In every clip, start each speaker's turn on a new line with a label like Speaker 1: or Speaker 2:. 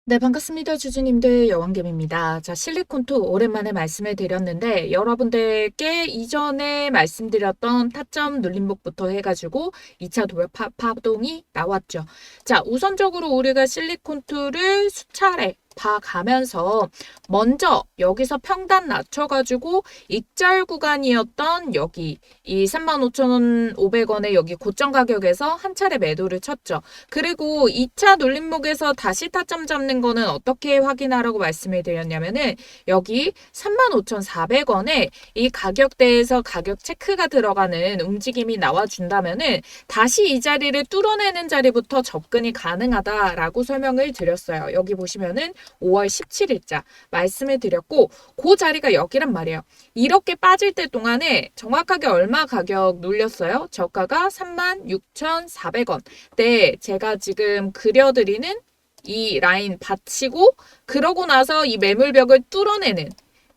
Speaker 1: 네, 반갑습니다. 주주님들 여왕겸입니다. 자, 실리콘투 오랜만에 말씀을 드렸는데 여러분들께 이전에 말씀드렸던 타점 눌림목부터 해가지고 2차 도약 파동이 나왔죠. 자, 우선적으로 우리가 실리콘투를 수차례 봐가면서 먼저 여기서 평단 낮춰가지고 익절 구간이었던 여기 이 35,500원의 여기 고점 가격에서 한 차례 매도를 쳤죠. 그리고 2차 눌림목에서 다시 타점 잡는 거는 어떻게 확인하라고 말씀을 드렸냐면은 여기 35,400원에 이 가격대에서 가격 체크가 들어가는 움직임이 나와준다면은 다시 이 자리를 뚫어내는 자리부터 접근이 가능하다라고 설명을 드렸어요. 여기 보시면은 5월 17일자 말씀을 드렸고 그 자리가 여기란 말이에요. 이렇게 빠질 때 동안에 정확하게 얼마 가격 눌렸어요? 저가가 36,400원. 네, 제가 지금 그려드리는 이 라인 받치고 그러고 나서 이 매물벽을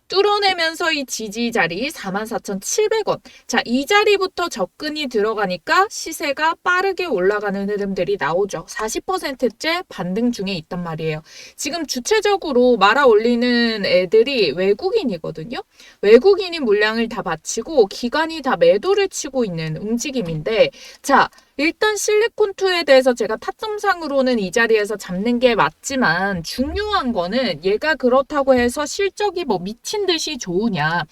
Speaker 1: 뚫어내면서 이 지지 자리 44,700원. 자, 이 자리부터 접근이 들어가니까 시세가 빠르게 올라가는 흐름들이 나오죠. 40%째 반등 중에 있단 말이에요. 지금 주체적으로 말아 올리는 애들이 외국인이거든요. 외국인이 물량을 다 바치고 기관이 다 매도를 치고 있는 움직임인데, 자, 일단 실리콘2에 대해서 제가 타점상으로는 이 자리에서 잡는 게 맞지만 중요한 거는 얘가 그렇다고 해서 실적이 뭐 미친 듯이 좋으냐.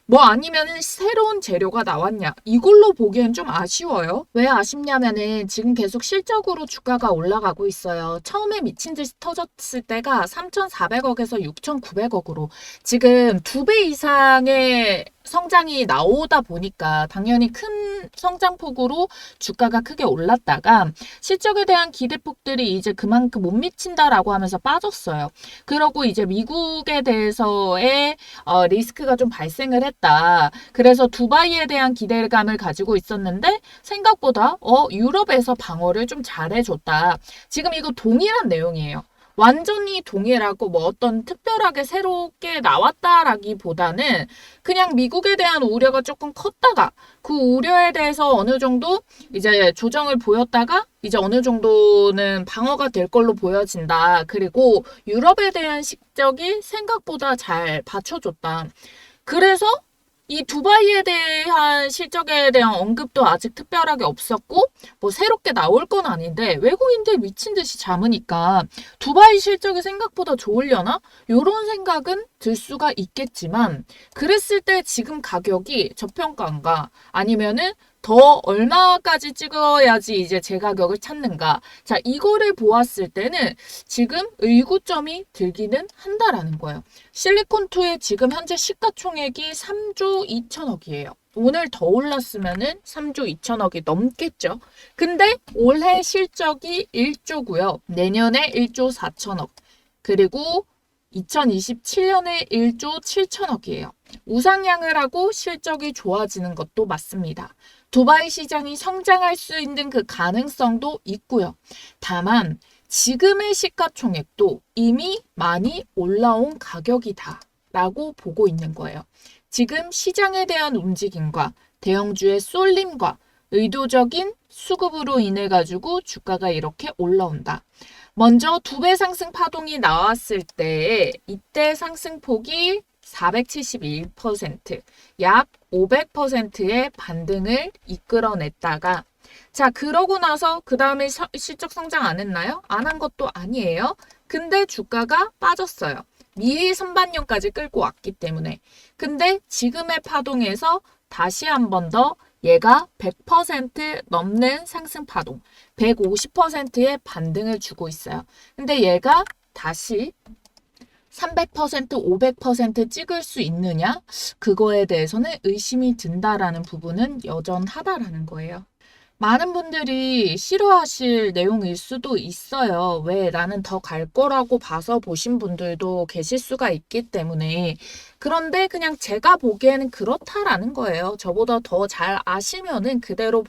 Speaker 1: 뭐 아니면 새로운 재료가 나왔냐. 이걸로 보기엔 좀 아쉬워요. 왜 아쉽냐면은 지금 계속 실적으로 주가가 올라가고 있어요. 처음에 미친 듯이 터졌을 때가 3,400억에서 6,900억으로 지금 2배 이상의 성장이 나오다 보니까 당연히 큰 성장폭으로 주가가 크게 올랐다가 실적에 대한 기대폭들이 이제 그만큼 못 미친다라고 하면서 빠졌어요. 그러고 이제 미국에 대해서의 리스크가 좀 발생을 했다. 그래서 두바이에 대한 기대감을 가지고 있었는데 생각보다 유럽에서 방어를 좀 잘해줬다. 지금 이거 동일한 내용이에요. 완전히 동일하고 뭐 어떤 특별하게 새롭게 나왔다라기보다는 그냥 미국에 대한 우려가 조금 컸다가 그 우려에 대해서 어느 정도 이제 조정을 보였다가 이제 어느 정도는 방어가 될 걸로 보여진다. 그리고 유럽에 대한 실적이 생각보다 잘 받쳐줬다. 그래서 이 두바이에 대한 실적에 대한 언급도 아직 특별하게 없었고 뭐 새롭게 나올 건 아닌데 외국인들 미친 듯이 잠으니까 두바이 실적이 생각보다 좋으려나? 이런 생각은 들 수가 있겠지만 그랬을 때 지금 가격이 저평가인가 아니면은 더 얼마까지 찍어야지 이제 제 가격을 찾는가. 자, 이거를 보았을 때는 지금 의구점이 들기는 한다라는 거예요. 실리콘2의 지금 현재 시가총액이 3조 2천억이에요. 오늘 더 올랐으면은 3조 2천억이 넘겠죠. 근데 올해 실적이 1조고요. 내년에 1조 4천억. 그리고 2027년에 1조 7천억이에요. 우상향을 하고 실적이 좋아지는 것도 맞습니다. 두바이 시장이 성장할 수 있는 그 가능성도 있고요. 다만 지금의 시가총액도 이미 많이 올라온 가격이다 라고 보고 있는 거예요. 지금 시장에 대한 움직임과 대형주의 쏠림과 의도적인 수급으로 인해 가지고 주가가 이렇게 올라온다. 먼저 2배 상승 파동이 나왔을 때 이때 상승폭이 471%, 약 500%의 반등을 이끌어냈다가 자, 그러고 나서 그 다음에 실적 성장 안 했나요? 안 한 것도 아니에요. 근데 주가가 빠졌어요. 미 선반영까지 끌고 왔기 때문에. 근데 지금의 파동에서 다시 한 번 더 얘가 100% 넘는 상승 파동, 150%의 반등을 주고 있어요. 근데 얘가 다시 300%, 500% 찍을 수 있느냐? 그거에 대해서는 의심이 든다라는 부분은 여전하다라는 거예요. 많은 분들이 싫어하실 내용일 수도 있어요. 왜 나는 더 갈 거라고 봐서 보신 분들도 계실 수가 있기 때문에. 그런데 그냥 제가 보기에는 그렇다라는 거예요. 저보다 더 잘 아시면은 그대로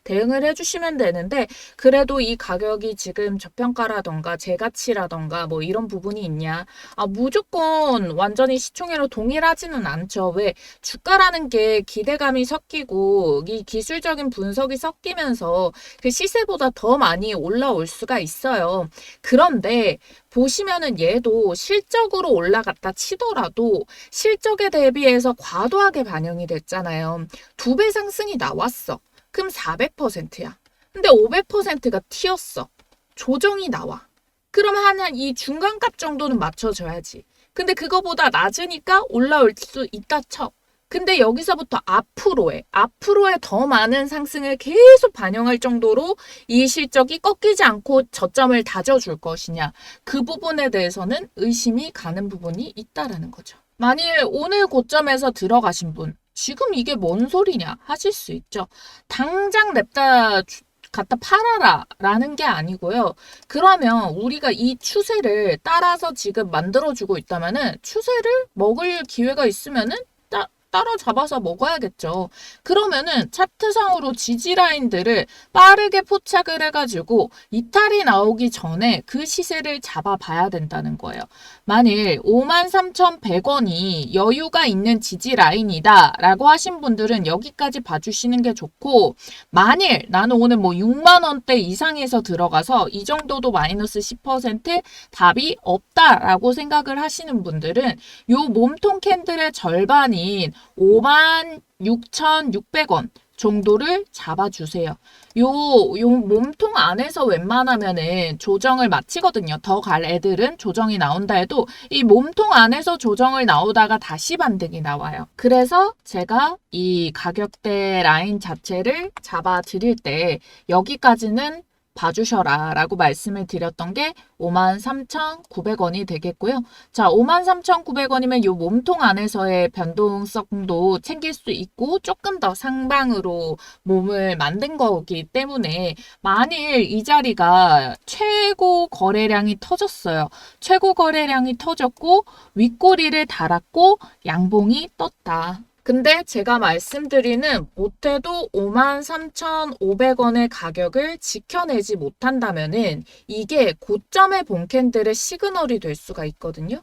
Speaker 1: 대응을 해주시면 되는데 그래도 이 가격이 지금 저평가라던가 재가치라던가 뭐 이런 부분이 있냐. 무조건 완전히 시총회로 동일하지는 않죠. 왜 주가라는 게 기대감이 섞이고 이 기술적인 분석이 섞이고 꺾이면서 그 시세보다 더 많이 올라올 수가 있어요. 그런데 보시면은 얘도 실적으로 올라갔다 치더라도 실적에 대비해서 과도하게 반영이 됐잖아요. 2배 상승이 나왔어. 그럼 400%야. 근데 500%가 튀었어. 조정이 나와. 그럼 한 이 중간값 정도는 맞춰줘야지. 근데 그거보다 낮으니까 올라올 수 있다 쳐. 근데 여기서부터 앞으로의 더 많은 상승을 계속 반영할 정도로 이 실적이 꺾이지 않고 저점을 다져줄 것이냐. 그 부분에 대해서는 의심이 가는 부분이 있다라는 거죠. 만일 오늘 고점에서 들어가신 분, 지금 이게 뭔 소리냐 하실 수 있죠. 당장 냅다 갖다 팔아라 라는 게 아니고요. 그러면 우리가 이 추세를 따라서 지금 만들어주고 있다면은 추세를 먹을 기회가 있으면은 따라잡아서 먹어야겠죠. 그러면은 차트상으로 지지 라인들을 빠르게 포착을 해가지고 이탈이 나오기 전에 그 시세를 잡아봐야 된다는 거예요. 만일 53,100원이 여유가 있는 지지 라인이다 라고 하신 분들은 여기까지 봐주시는 게 좋고, 만일 나는 오늘 뭐 6만원대 이상에서 들어가서 이 정도도 마이너스 10% 답이 없다라고 생각을 하시는 분들은 요 몸통 캔들의 절반인 56,600원 정도를 잡아주세요. 요 몸통 안에서 웬만하면은 조정을 마치거든요. 더 갈 애들은 조정이 나온다 해도 이 몸통 안에서 조정을 나오다가 다시 반등이 나와요. 그래서 제가 이 가격대 라인 자체를 잡아 드릴 때 여기까지는 봐주셔라 라고 말씀을 드렸던 게 53,900원이 되겠고요. 자, 53,900원이면 이 몸통 안에서의 변동성도 챙길 수 있고 조금 더 상방으로 몸을 만든 거기 때문에 만일 이 자리가 최고 거래량이 터졌어요. 최고 거래량이 터졌고 윗꼬리를 달았고 양봉이 떴다. 근데 제가 말씀드리는 못해도 53,500원의 가격을 지켜내지 못한다면은 이게 고점의 본캔들의 시그널이 될 수가 있거든요.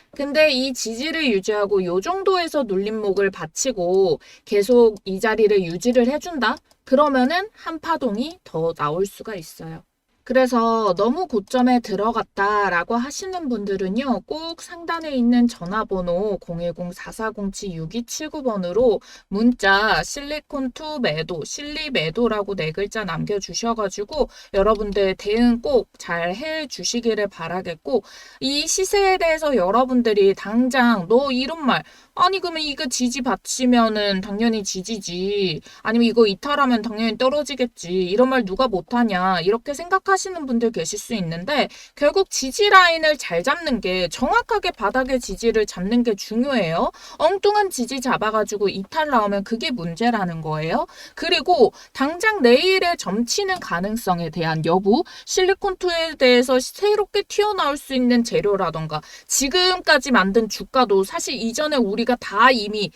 Speaker 1: 근데 이 지지를 유지하고 요 정도에서 눌림목을 받치고 계속 이 자리를 유지를 해준다? 그러면은 한 파동이 더 나올 수가 있어요. 그래서 너무 고점에 들어갔다라고 하시는 분들은요, 꼭 상단에 있는 전화번호 010-4407-6279번으로 문자 실리콘2 매도, 실리 매도라고 네 글자 남겨주셔가지고 여러분들 대응 꼭 잘 해주시기를 바라겠고, 이 시세에 대해서 여러분들이 당장 너 이런 말, 아니 그러면 이거 지지 받치면은 당연히 지지지, 아니면 이거 이탈하면 당연히 떨어지겠지, 이런 말 누가 못하냐 이렇게 생각하시는 분들 계실 수 있는데, 결국 지지 라인을 잘 잡는 게, 정확하게 바닥의 지지를 잡는 게 중요해요. 엉뚱한 지지 잡아가지고 이탈 나오면 그게 문제라는 거예요. 그리고 당장 내일에 점치는 가능성에 대한 여부, 실리콘2에 대해서 새롭게 튀어나올 수 있는 재료라던가 지금까지 만든 주가도 사실 이전에 우리가 다 이미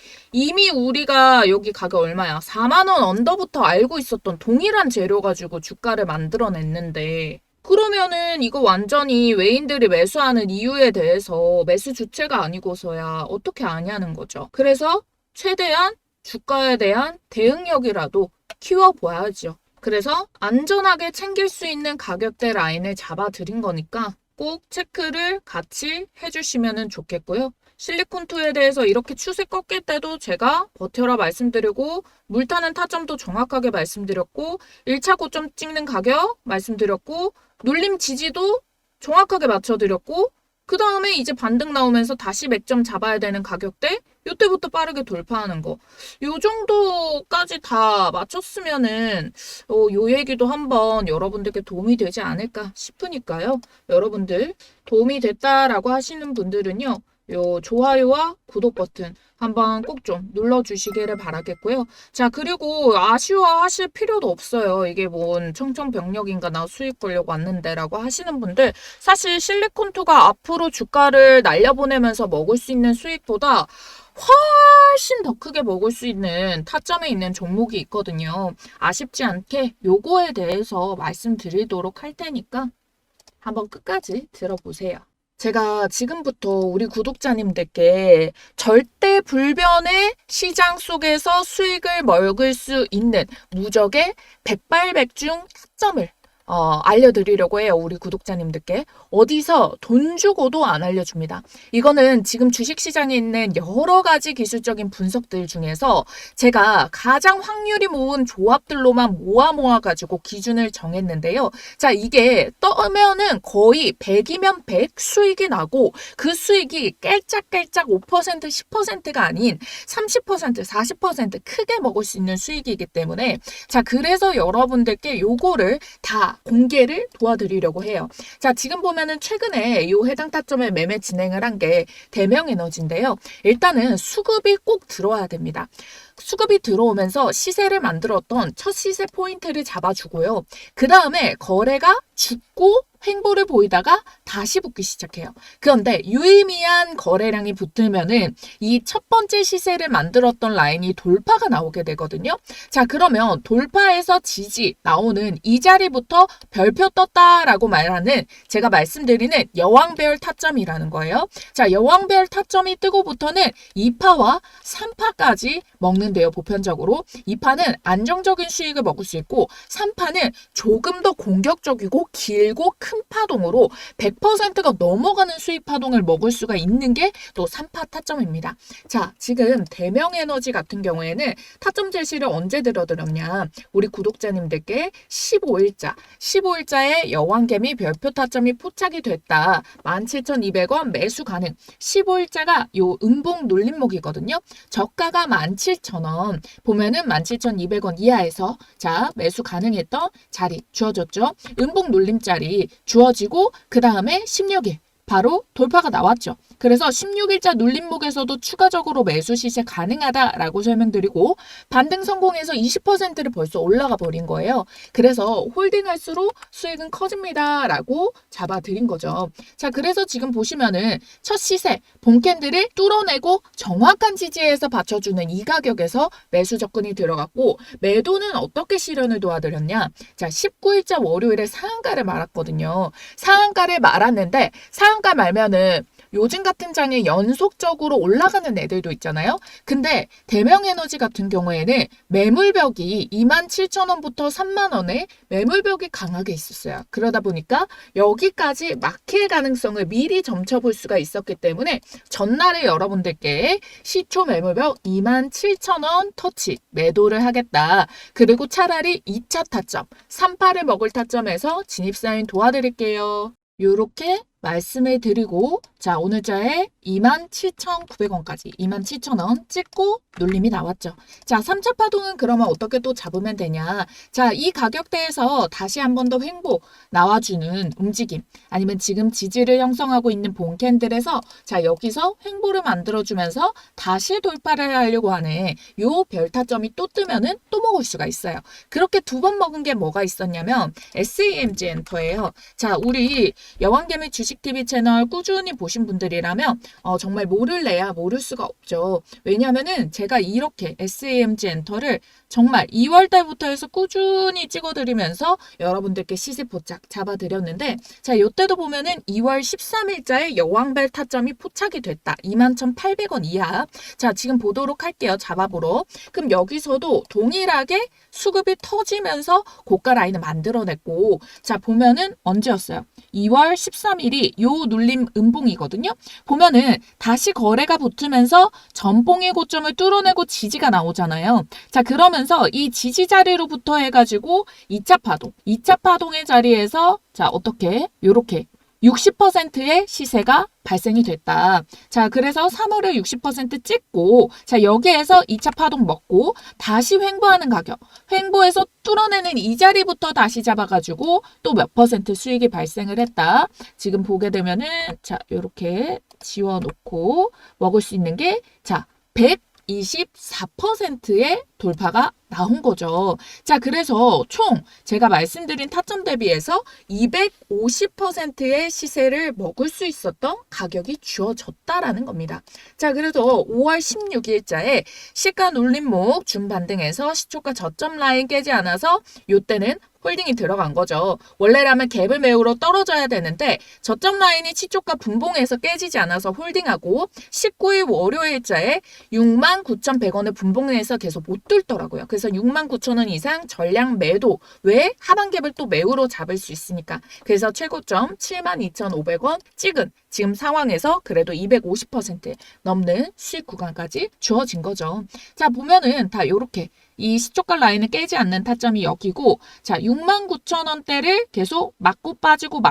Speaker 1: 우리가 여기 가격 얼마야? 4만 원 언더부터 알고 있었던 동일한 재료 가지고 주가를 만들어냈는데, 그러면은 이거 완전히 외인들이 매수하는 이유에 대해서 매수 주체가 아니고서야 어떻게 아냐는 거죠. 그래서 최대한 주가에 대한 대응력이라도 키워봐야죠. 그래서 안전하게 챙길 수 있는 가격대 라인을 잡아드린 거니까 꼭 체크를 같이 해주시면 좋겠고요. 실리콘2에 대해서 이렇게 추세 꺾일 때도 제가 버텨라 말씀드리고, 물타는 타점도 정확하게 말씀드렸고, 1차 고점 찍는 가격 말씀드렸고, 눌림 지지도 정확하게 맞춰드렸고, 그 다음에 이제 반등 나오면서 다시 맥점 잡아야 되는 가격대, 이때부터 빠르게 돌파하는 거, 요 정도까지 다 맞췄으면은 요 얘기도 한번 여러분들께 도움이 되지 않을까 싶으니까요. 여러분들 도움이 됐다라고 하시는 분들은요, 요 좋아요와 구독 버튼 한번 꼭 좀 눌러주시기를 바라겠고요. 자, 그리고 아쉬워하실 필요도 없어요. 이게 뭔 청천벽력인가, 나 수익 보려고 왔는데 라고 하시는 분들, 사실 실리콘2가 앞으로 주가를 날려보내면서 먹을 수 있는 수익보다 훨씬 더 크게 먹을 수 있는 타점에 있는 종목이 있거든요. 아쉽지 않게 요거에 대해서 말씀드리도록 할 테니까 한번 끝까지 들어보세요. 제가 지금부터 우리 구독자님들께 절대 불변의 시장 속에서 수익을 먹을 수 있는 무적의 백발백중 타점을 알려드리려고 해요. 우리 구독자님들께. 어디서 돈 주고도 안 알려줍니다. 이거는 지금 주식시장에 있는 여러 가지 기술적인 분석들 중에서 제가 가장 확률이 모은 조합들로만 모아가지고 기준을 정했는데요. 자, 이게 떠면은 거의 100이면 100 수익이 나고 그 수익이 깔짝깔짝 5% 10%가 아닌 30% 40% 크게 먹을 수 있는 수익이기 때문에 자, 그래서 여러분들께 요거를 다 공개를 도와드리려고 해요. 자, 지금 보면은 최근에 요 해당 타점에 매매 진행을 한 게 대명에너지인데요. 일단은 수급이 꼭 들어와야 됩니다. 수급이 들어오면서 시세를 만들었던 첫 시세 포인트를 잡아주고요. 그 다음에 거래가 죽고 횡보를 보이다가 다시 붙기 시작해요. 그런데 유의미한 거래량이 붙으면은 이 첫 번째 시세를 만들었던 라인이 돌파가 나오게 되거든요. 자, 그러면 돌파에서 지지 나오는 이 자리부터 별표 떴다라고 말하는 제가 말씀드리는 여왕별 타점이라는 거예요. 자, 여왕별 타점이 뜨고부터는 2파와 3파까지 먹는데요. 보편적으로 2파는 안정적인 수익을 먹을 수 있고 3파는 조금 더 공격적이고 길고 큰 파동으로 100%가 넘어가는 수익 파동을 먹을 수가 있는 게 또 3파 타점입니다. 자, 지금 대명에너지 같은 경우에는 타점 제시를 언제 들어드렸냐. 우리 구독자님들께 15일자에 여왕개미 별표 타점이 포착이 됐다. 17,200원 매수 가능. 15일자가 요 음봉 눌림목이거든요. 저가가 17,000원. 보면은 17,200원 이하에서 자, 매수 가능했던 자리 주어졌죠. 음봉 눌림자리 주어지고 그 다음에 16일 바로 돌파가 나왔죠. 그래서 16일자 눌림목에서도 추가적으로 매수 시세 가능하다라고 설명드리고 반등 성공해서 20%를 벌써 올라가 버린 거예요. 그래서 홀딩할수록 수익은 커집니다라고 잡아드린 거죠. 자, 그래서 지금 보시면은 첫 시세 본캔들을 뚫어내고 정확한 지지에서 받쳐주는 이 가격에서 매수 접근이 들어갔고 매도는 어떻게 실현을 도와드렸냐. 자, 19일자 월요일에 상한가를 말았거든요. 상한가를 말았는데 상한가 말면은 요즘 같은 장에 연속적으로 올라가는 애들도 있잖아요. 근데 대명에너지 같은 경우에는 매물벽이 27,000원부터 30,000원에 매물벽이 강하게 있었어요. 그러다 보니까 여기까지 막힐 가능성을 미리 점쳐볼 수가 있었기 때문에 전날에 여러분들께 시초 매물벽 27,000원 터치 매도를 하겠다. 그리고 차라리 2차 타점, 3파를 먹을 타점에서 진입사인 도와드릴게요. 요렇게 말씀을 드리고 자, 오늘자에 27,900원까지 27,000원 찍고 눌림이 나왔죠. 자, 3차 파동은 그러면 어떻게 또 잡으면 되냐. 자, 이 가격대에서 다시 한 번 더 횡보 나와주는 움직임 아니면 지금 지지를 형성하고 있는 본캔들에서 자, 여기서 횡보를 만들어주면서 다시 돌파를 하려고 하는 요 별타점이 또 뜨면은 또 먹을 수가 있어요. 그렇게 두 번 먹은 게 뭐가 있었냐면 SAMG 엔터예요. 자, 우리 여왕개미 주식TV 채널 꾸준히 보신 분들이라면 정말 모를래야 모를 수가 없죠. 왜냐하면은 제가 이렇게 SAMG 엔터를 정말 2월 달부터 해서 꾸준히 찍어드리면서 여러분들께 시세 포착 잡아드렸는데 자, 이때도 보면은 2월 13일자에 여왕별 타점이 포착이 됐다. 21,800원 이하. 자, 지금 보도록 할게요. 잡아보러. 그럼 여기서도 동일하게 수급이 터지면서 고가 라인을 만들어냈고 자, 보면은 언제였어요? 2월 13일이 요 눌림 음봉이거든요. 보면은 다시 거래가 붙으면서 전봉의 고점을 뚫어내고 지지가 나오잖아요. 자, 그러면서 이 지지 자리로부터 해가지고 2차 파동의 자리에서 자, 어떻게 요렇게 60%의 시세가 발생이 됐다. 자, 그래서 3월에 60% 찍고 자, 여기에서 2차 파동 먹고 다시 횡보하는 가격. 횡보해서 뚫어내는 이 자리부터 다시 잡아가지고 또 몇 퍼센트 수익이 발생을 했다. 지금 보게 되면은 자, 요렇게 지워놓고 먹을 수 있는 게 자, 124%의 돌파가 나온 거죠. 자, 그래서 총 제가 말씀드린 타점 대비해서 250%의 시세를 먹을 수 있었던 가격이 주어졌다라는 겁니다. 자, 그래서 5월 16일자에 시가 눌림목 준반등해서 시초가 저점 라인 깨지 않아서 요때는 홀딩이 들어간 거죠. 원래라면 갭을 메우러 떨어져야 되는데 저점 라인이 치초가 분봉에서 깨지지 않아서 홀딩하고 19일 월요일자에 69,100원을 분봉에서 계속 못 뚫더라고요. 그래서 69,000원 이상 전량 매도. 왜? 하방 갭을 또 매우로 잡을 수 있으니까. 그래서 최고점 72,500원 찍은 지금 상황에서 그래도 250% 넘는 수익 구간까지 주어진 거죠. 자, 보면은 다 이렇게 이 시초가 라인을 깨지 않는 타점이 여기고, 자, 69,000원대를 계속 맞고 빠지고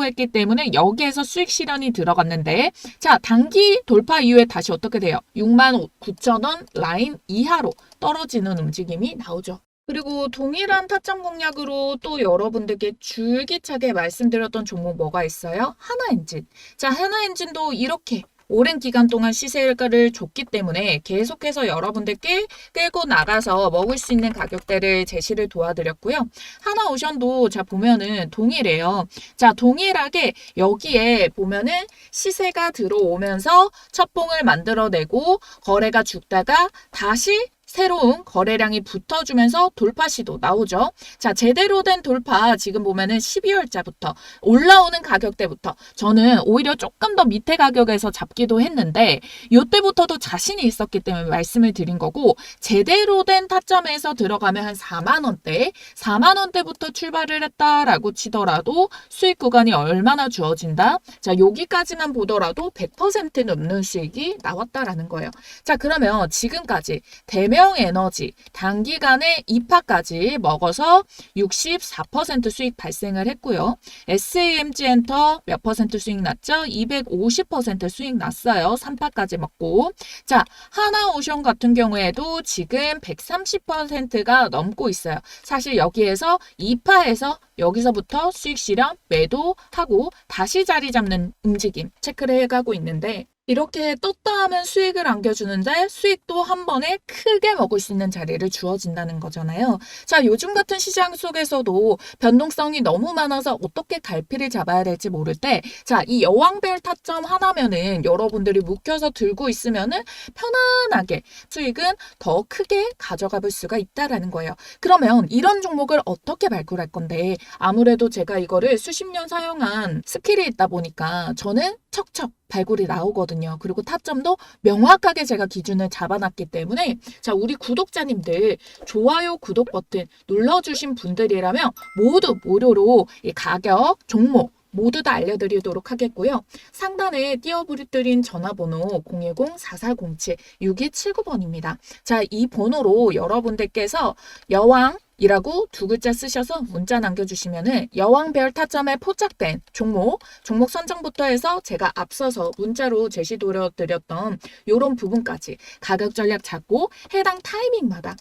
Speaker 1: 했기 때문에 여기에서 수익 실현이 들어갔는데, 자, 단기 돌파 이후에 다시 어떻게 돼요? 69,000원 라인 이하로 떨어지는 움직임이 나오죠. 그리고 동일한 타점 공략으로 또 여러분들께 줄기차게 말씀드렸던 종목 뭐가 있어요? 하나엔진. 자, 하나엔진도 이렇게 오랜 기간 동안 시세가를 줬기 때문에 계속해서 여러분들께 끌고 나가서 먹을 수 있는 가격대를 제시를 도와드렸고요. 하나오션도 자 보면은 동일해요. 자, 동일하게 여기에 보면은 시세가 들어오면서 첫봉을 만들어내고 거래가 죽다가 다시 새로운 거래량이 붙어주면서 돌파 시도 나오죠. 자, 제대로 된 돌파 지금 보면은 12월자부터 올라오는 가격대부터 저는 오히려 조금 더 밑에 가격에서 잡기도 했는데 이때부터도 자신이 있었기 때문에 말씀을 드린 거고, 제대로 된 타점에서 들어가면 한 4만 원대, 4만 원대부터 출발을 했다라고 치더라도 수익 구간이 얼마나 주어진다? 자, 여기까지만 보더라도 100% 넘는 수익이 나왔다라는 거예요. 자, 그러면 지금까지 대명 에너지 단기간에 2파까지 먹어서 64% 수익 발생을 했고요. SAMG 엔터 몇 퍼센트 수익 났죠? 250% 수익 났어요. 3파까지 먹고. 자, 하나오션 같은 경우에도 지금 130%가 넘고 있어요. 사실 여기에서 2파에서 여기서부터 수익 실현 매도하고 다시 자리 잡는 움직임 체크를 해가고 있는데, 이렇게 떴다 하면 수익을 안겨주는데 수익도 한 번에 크게 먹을 수 있는 자리를 주어진다는 거잖아요. 자, 요즘 같은 시장 속에서도 변동성이 너무 많아서 어떻게 갈피를 잡아야 될지 모를 때, 자, 이 여왕별 타점 하나면은 여러분들이 묶여서 들고 있으면은 편안하게 수익은 더 크게 가져가 볼 수가 있다라는 거예요. 그러면 이런 종목을 어떻게 발굴할 건데, 아무래도 제가 이거를 수십 년 사용한 스킬이 있다 보니까 저는 척척 발굴이 나오거든요. 그리고 타점도 명확하게 제가 기준을 잡아놨기 때문에, 자, 우리 구독자님들 좋아요, 구독 버튼 눌러주신 분들이라면 모두 무료로 이 가격, 종목 모두 다 알려드리도록 하겠고요. 상단에 띄워드린 전화번호 010-4407-6279번입니다. 자, 이 번호로 여러분들께서 여왕 이라고 두 글자 쓰셔서 문자 남겨주시면은 여왕별 타점에 포착된 종목 선정부터 해서 제가 앞서서 문자로 제시드렸던 이런 부분까지 가격 전략 잡고 해당 타이밍마다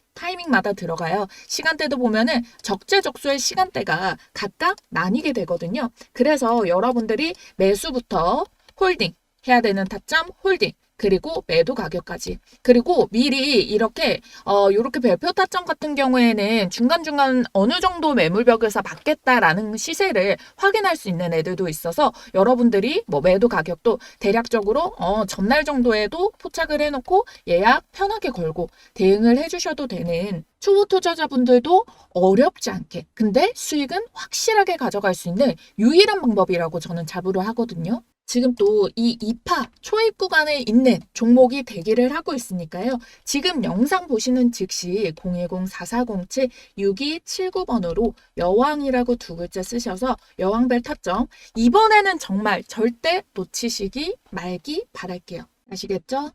Speaker 1: 들어가요. 시간대도 보면은 적재적소의 시간대가 각각 나뉘게 되거든요. 그래서 여러분들이 매수부터 홀딩 해야 되는 타점 홀딩, 그리고 매도 가격까지. 그리고 미리 이렇게 별표 타점 같은 경우에는 중간중간 어느 정도 매물벽에서 받겠다라는 시세를 확인할 수 있는 애들도 있어서 여러분들이 뭐 매도 가격도 대략적으로 전날 정도에도 포착을 해놓고 예약 편하게 걸고 대응을 해주셔도 되는, 초보 투자자분들도 어렵지 않게 근데 수익은 확실하게 가져갈 수 있는 유일한 방법이라고 저는 자부를 하거든요. 지금 또 이 2파 초입 구간에 있는 종목이 대기를 하고 있으니까요. 지금 영상 보시는 즉시 010-4407-6279번으로 여왕이라고 두 글자 쓰셔서 여왕별 타점 이번에는 정말 절대 놓치시기 말기 바랄게요. 아시겠죠?